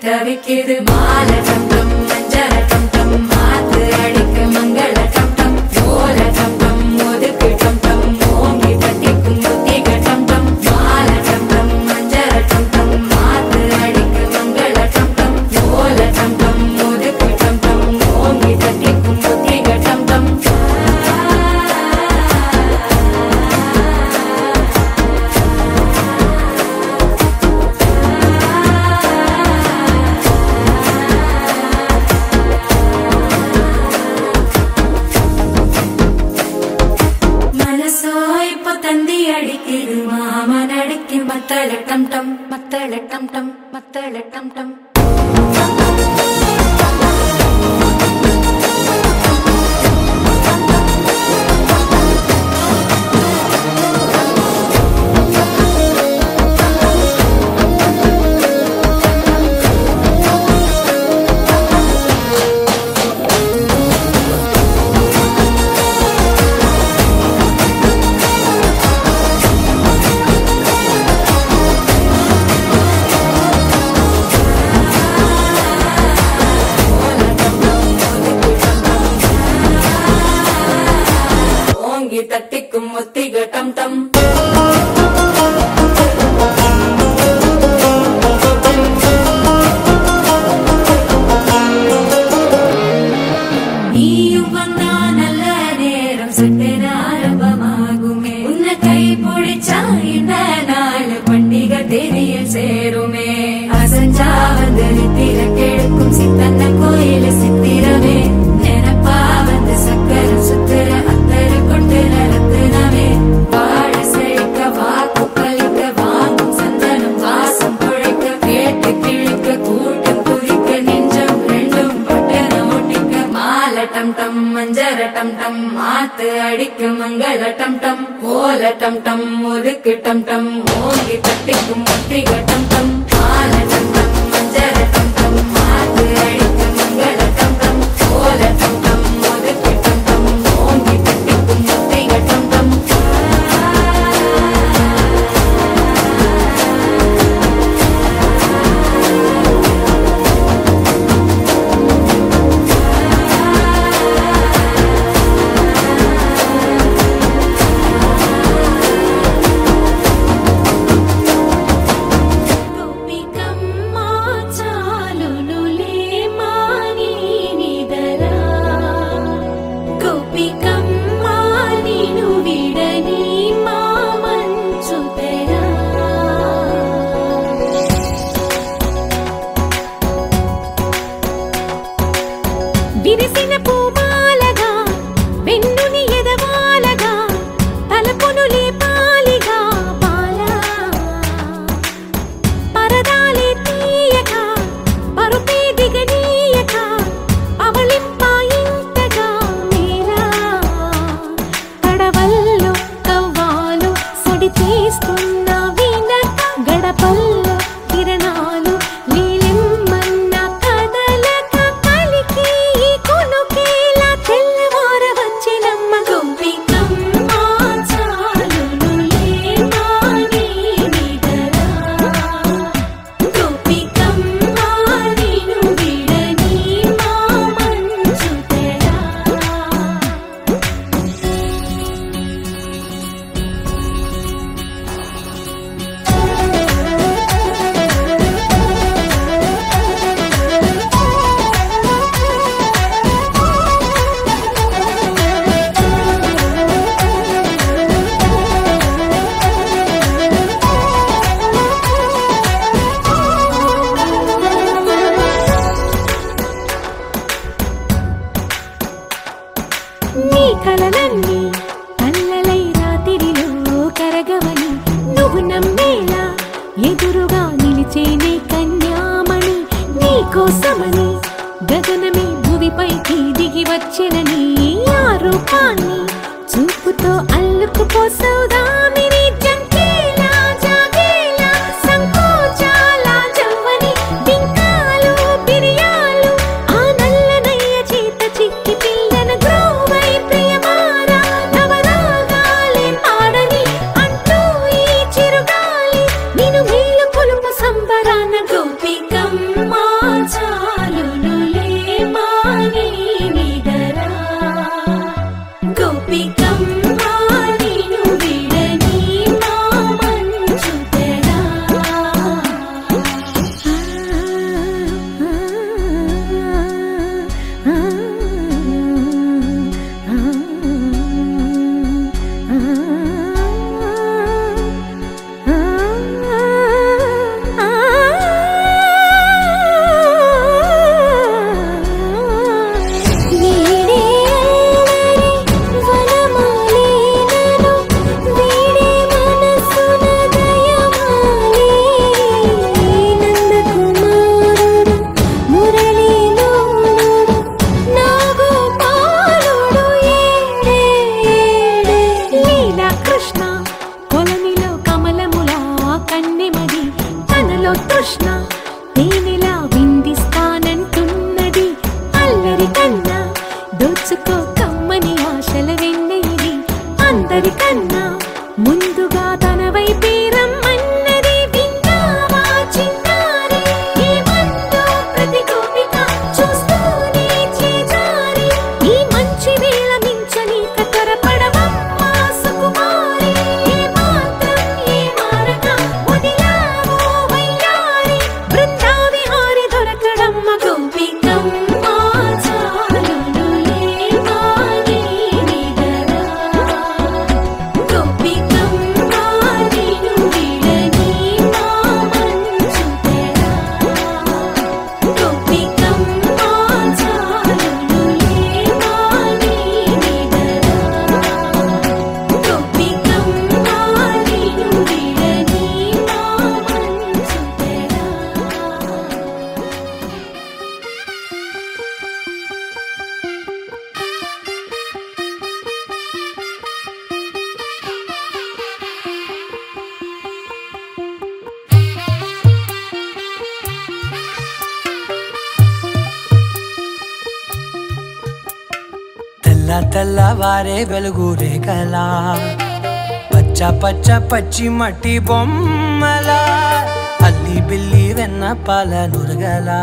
தவிக்குது மால டம் டம் மஞ்சள டம் டம் மாத்து அடிக்க மங்கள டம் டம் ஓல டம் டம் ஒதுக்கு டம் டம் ஓங்கி தட்டிக்கும் முத்திக டம் டம் மால டம் டம் மஞ்சள டம் டம் மாத்து அடிக்க மங்கள டம் டம் ஓல டம் டம் ஒதுக்கு டம் டம் ஓங்கி தட்டிக்கும் முத்திக டம் டம் மத்தள டம் டம் மத்தள டம் டம் மத்தள டம் டம் தட்டிக்கும் முத்திக டம் டம் நீயும் வந்தா நல்ல நேரம் சட்டென ஆரம்பமாகுமே உன்னை கை பிடிச்சா இந்த நாள் பண்டிகை தேதியில் சேருமே அசஞ்சா வந்து நித்திர கெடுக்கும் சித்தன்ன கோயில சித்திரமே நினப்பா வந்து சக்கர சுத்திர அத்தரு கொண்டு நடத்துனவே வாழ செழிக்க வாக்கு பலிக்க வாங்கும் சந்தனம் வாசம் குழைக்க கேட்டு கிழிக்க கூட்டம் குதிக்க நெஞ்சம் ரெண்டும் பட்டன ஒட்டிக்க மால டம் டம் மஞ்சர டம் டம் மாத்து அடிக்க மங்கள டம் டம் கோல டம் டம் ஒதுக்கு டம் டம் ஓங்கி தட்டிக்கும் முத்திக டம் டம் மால டம் டம் மஞ்சர டம் டம் மாத்து அடிக்க மங்கள டம் டம் கோல டம் டம் ஒதுக்கு டம் டம் ஓங்கி தட்டிக்கும் முத்திக டம் டம் విరిసిన పూమాలగా వెన్నుని ఎదవాలగా తలపునులే పాలిగా బాలా పరదాలే తీయక పరుపే దిగనీయక అవళింపాయింతగా మేలా తడవల్లో కవ్వాలు సడి చేస్తున్న వీణక గడపల్లో కిరణాలు నీలిమ్మన్న కదలక కలికి కొనుకేలా తెల్లవార వచ్చినమ్మ గగనమే భూమిపైకి దిగి వచ్చినని ఆ రూపాన్ని చూపుతో అల్లుకుపోసౌదామిని జంకేలా జాగేలా సంకోచాల జవ్వని బింకాలు బిరియాలు ఆ నల్లనయ్య చేత చిక్కి పిల్లన గ్రోవై ప్రియమారా నవరాగాలే పాడని అంటూ ఈ చిరుగాలి నిన్ను మేలు కొలుపు సంబరాన గోపికమ్మ చాలునులే మాని నిదరా గోపికమ్మ నిన్ను విడని మా మంచు తెరా కృష్ణ తేనెలా విందిస్తానంటున్నది అల్లరి కన్నా దోచుకో కమ్మని ఆశల వెన్నెయిది అందరికన్నా ముందుగా తన వైపే రమ్మన్నది విన్నావా చిన్నారి ఏమందో ప్రతి గోపిక చూస్తూనే చేజారి ఈ మంచి వేళ మించని కతరపడవమ్మా సుకుమారి ఏ మాత్రం ఏ మారక వదిలావో వయ్యారి బృందావిహారి దొరకడమ్మ గోపికమ్మ చాలునులే మాని నిదరా గోపికమ్మ నిన్ను విడని మా మంచు తెరా గోపికమ్మ చాలునులే మాని నిదరా గోపికమ్మ నిన్ను విడని మా మంచు తెరా తెల్ల తెల్లవారే వెలుగు రేఖలా పచ్చ పచ్చ పచ్చి మట్టి బొమ్మలా అల్లి బిల్లి వెన్న పాల నురగలా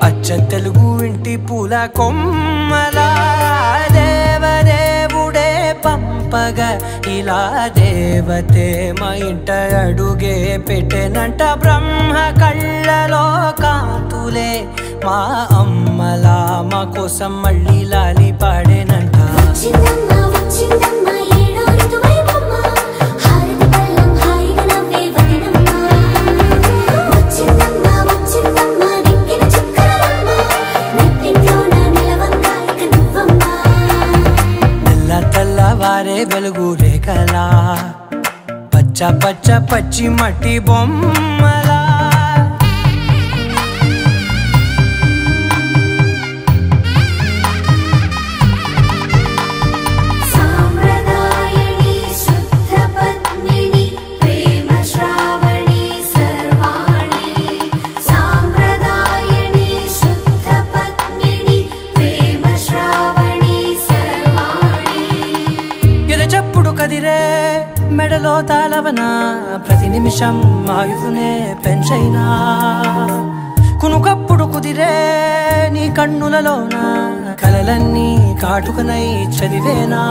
అచ్చ తెలుగు ఇంటి పూల కొమ్మలా దేవదేవుడే పంపగా ఇలా దేవతే మా ఇంట అడుగే పెట్టెనంట బ్రహ్మ కళ్ళలో కాంతులే మా అమ్మలా మా కోసం మళ్ళీ లాలి పాడేనంట వచ్చిందమ్మ వచ్చిందమ్మ ఏడో ఋతువైవమ్మ హారతి పళ్ళం హాయిగా నవ్వే వదనమ్మ వచ్చిందమ్మ వచ్చిందమ్మ దిక్కిన చుక్కలమ్మ నెట్టింట్లోన నిలవంగా ఇక నువ్వమ్మ తెల్ల తెల్లవారే వెలుగు రేఖలా పచ్చ పచ్చ పచ్చి మట్టి బొమ్మలా సాంప్రదాయని శుద్ధ పద్మిని ప్రేమ శ్రావణి సర్వాణి సాంప్రదాయని శుద్ధ పద్మిని ప్రేమ శ్రావణి సర్వాణి ఎరచప్పుడు కదిరే మెడలో తాళవన ప్రతి నిమిషం ఆయుధునే పెంచైనా కునుకప్పుడు కుదిరే నీ కన్నులలోన కలలన్నీ కాటుకనై చదివేనా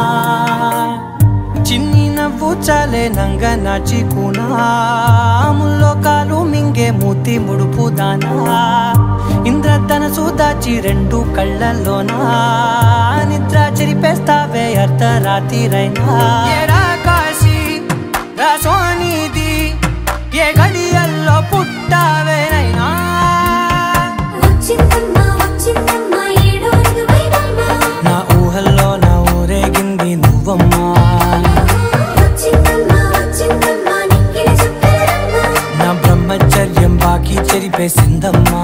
చిన్ని నవ్వు చాలే నంగ నాచి కూనాముల్లో కాలు మింగే మూతి ముడుపు దానా ఇంద్రధనసు దాచి రెండు కళ్ళల్లోనా నిద్ర చెరిపేస్తావే అర్ధరాత్రిరైనా ఏరా కాశీ రా సోనిది ఏ గడియల్లో పుట్టావేనైనా వచ్చిందమ్మ వచ్చిందమ్మ ఏడో ఋతువైవమ్మ నా ఊహల్లో నా ఊరేగింది నువ్వమ్మా వచ్చిందమ్మ వచ్చిందమ్మ నిక్కిన చుక్కలమ్మ నా బ్రహ్మచర్యం బాకీ చెరిపేసిందమ్మా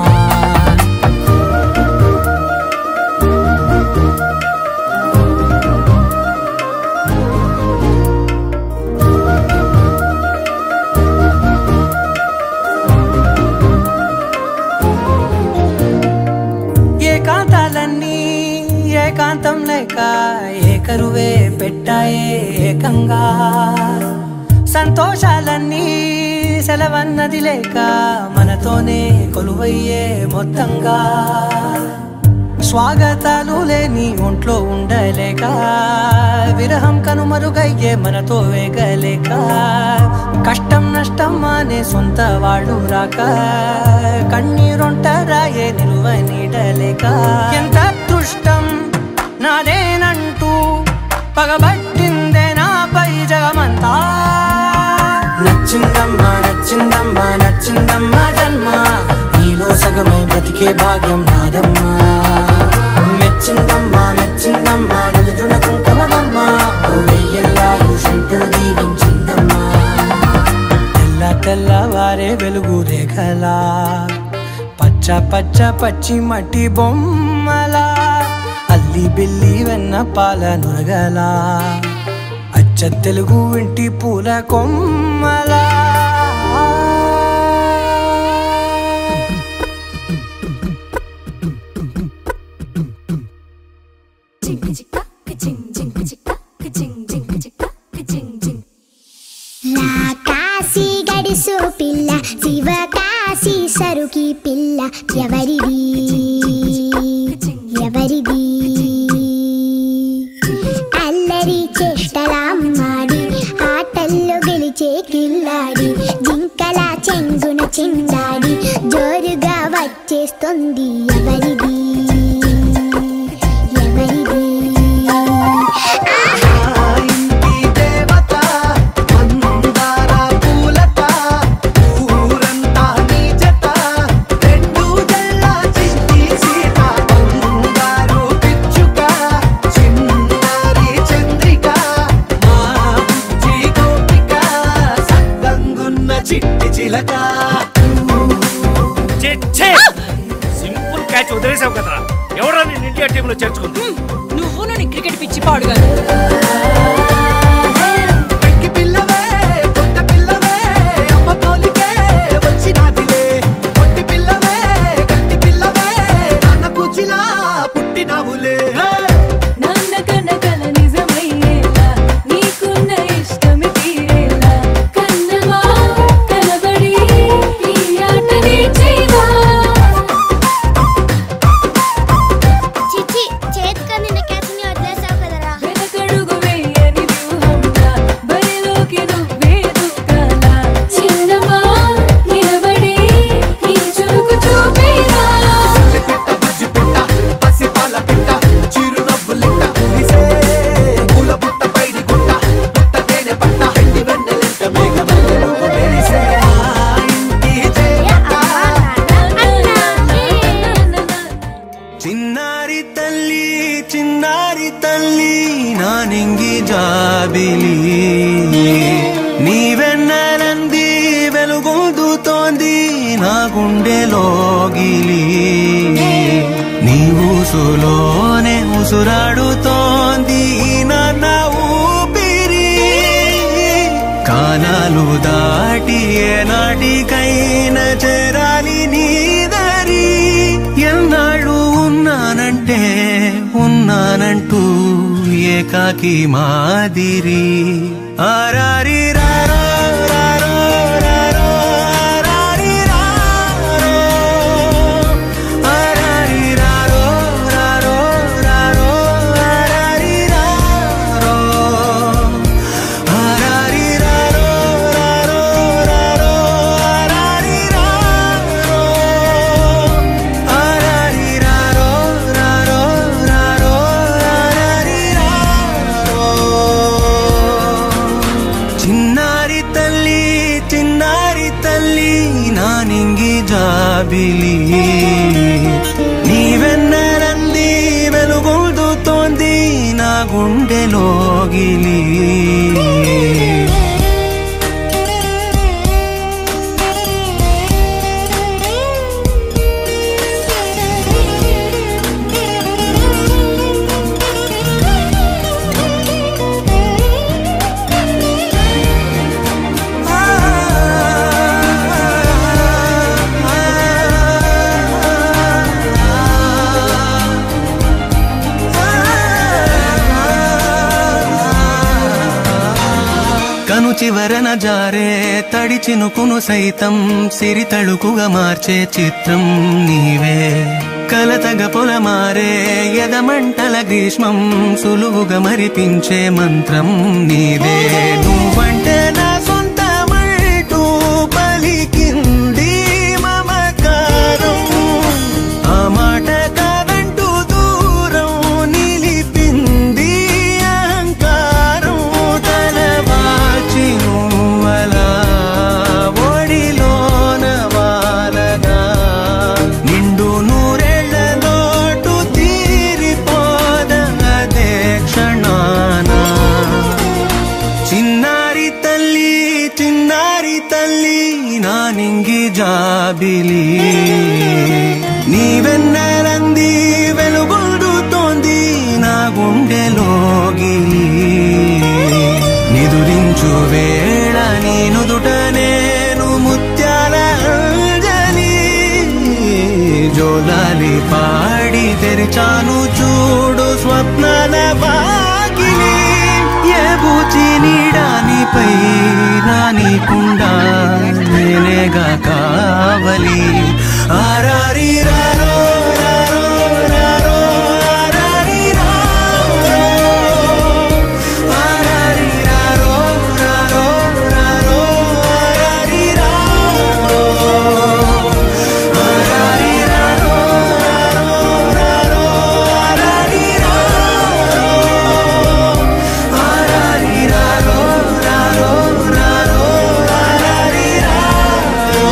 ఏకాంతం లేక ఏకరువే పెట్టాయే ఏకంగా సంతోషాలన్నీ సెలవన్నది లేక మనతోనే కొలువయ్యే మొత్తంగా స్వాగతాలు లేని ఒంట్లో ఉండలేక విరహం కనుమరుగయ్యే మనతో వేగలేక కష్టం నష్టం అనే సొంత వాళ్ళు రాక కన్నీరొంటరాయే నిలువ నీడలేక ఎంత అదృష్టం నాదేనంటూ పగబట్టిందే నాపై జగమంతా నచ్చిందమ్మా నచ్చిందమ్మా నచ్చిందమ్మా జన్మ నీలో సగమై బ్రతికే భాగ్యం నాదమ్మా మెచ్చిందమ్మా మెచ్చిందమ్మా నలుదున కుంకుమమ్మా వెయ్యల్లాలు శంకులు దీవించిందమ్మా తెల్ల తెల్లవారే వెలుగు రేఖలా పచ్చ పచ్చ పచ్చి మట్టి బొమ్మలా అల్లి బిల్లి వెన్న పాల నురగలా అచ్చ తెలుగు ఇంటి పూల కొమ్మలా కాశీ గడిసు పిల్ల శివ కాశీ సరుకి పిల్ల ఎవరిది ఎవరిది అల్లరి చేష్టలాడి ఆటల్లో గెలిచే కిల్లాడి జింకల చెంగున చిందాడి జోరుగా వచ్చేస్తుంది ఎవరిది ఎవరిది సింపుల్ క్యాచ్ వదిలేసావు కదా ఎవరా నేను ఇండియా టీంలో చేర్చుకుంది నువ్వు నీ క్రికెట్ పిచ్చి పాడుగాను చిన్నారి తల్లి నా నింగి జాబిలి నీవెన్నెలంది వెలుగొందుతోంది నా గుండెలోగిలి నీ ఊసులోనే ఉసురాడుతోంది నా ఊపిరి కాలాలు దాటి ఏనాటికైనా చేరాలి నీ దరి ఎన్నాళ్ళు ఉన్నానంటూ ఏకాకి మాదిరి ఆరారి రారో రారో రారో ఆరారి రారో ఆరారి రారో రారో రారో ఆరారి రారో ఆరారి రారో రారో రారో ఆరారి రారో ఆరారి రారో రారో రారో ఆరారి రారో చిన్నారి తల్లి చివరన జారే తడి చినుకును సైతం సిరి తళుకుగా మార్చే చిత్రం నీవే కలతగ పొలమారే ఎదమంటల గ్రీష్మం సులువుగా మరిపించే మంత్రం నీదే నువ్వంటే నా సొంతమంటూ పలికింది మమకారం ఆ మాట కాదంటూ దూరం నిలిపింది అహంకారం తలవాచి నువ్వలా ఒడిలోన వాలగా నిండు నూరేళ్ల లోటు తీరిపోదదే క్షణానా చిన్నారి తల్లి నా నింగి జాబిలి నీవెన్నెలంది వెలుగొందుతోంది నా గుండెలోగిలి నిదురించు వేళ నీ నుదుట నేను ముత్యాల అంజలి జోలాలి పాడి తెరిచాను చూడు స్వప్నాల వాకిలి ఏ బూచి నీడానిపై రానికుండా నేనేగా కావలి ఆరారి రారో రారో రారో ఆరారి రారో ఆరారి రారో రారో రారో ఆరారి రారో ఆరారి రారో రారో ఆరారి రారో ఆరారి రారో రారో రారో ఆరారి రారో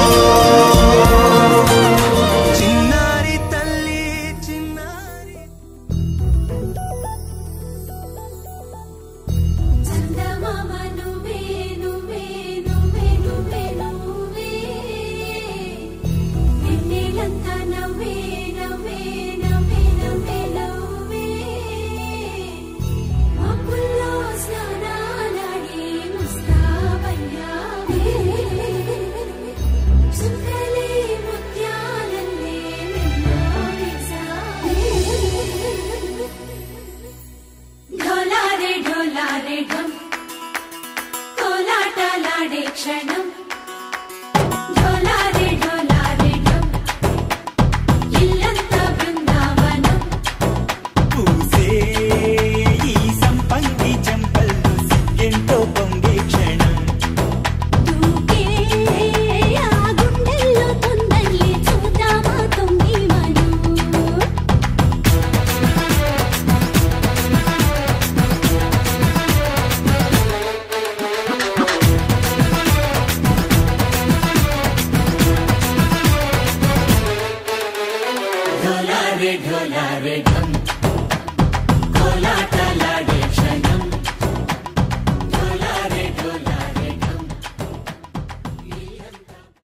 చిన్నారి తల్లి చిన్నారి చందమామ నువ్వే నువ్వే నువ్వే నువ్వే నువ్వే వెన్నెలంతా నవ్వే నవ్వే నవ్వే నవ్వే నవ్వే మబ్బుల్లో స్నానాలాడి ముస్తాబయ్యావే చుక్కలే ముత్యాలల్లే మెల్లో వేసావే ढोलारे ढोलारे ढम कोलाटलाडे क्षणम ढोलारे ढोलारे ढम इल्लंता बृंदावनम పూసే ఈ సంపంగి చెంపల్లో సిగ్గెంతో పొంగే క్షణం దూకే ఆ గుండెల్లో తొందల్లి చూద్దామా తొంగి మను ढोलारे ढोलारे ढम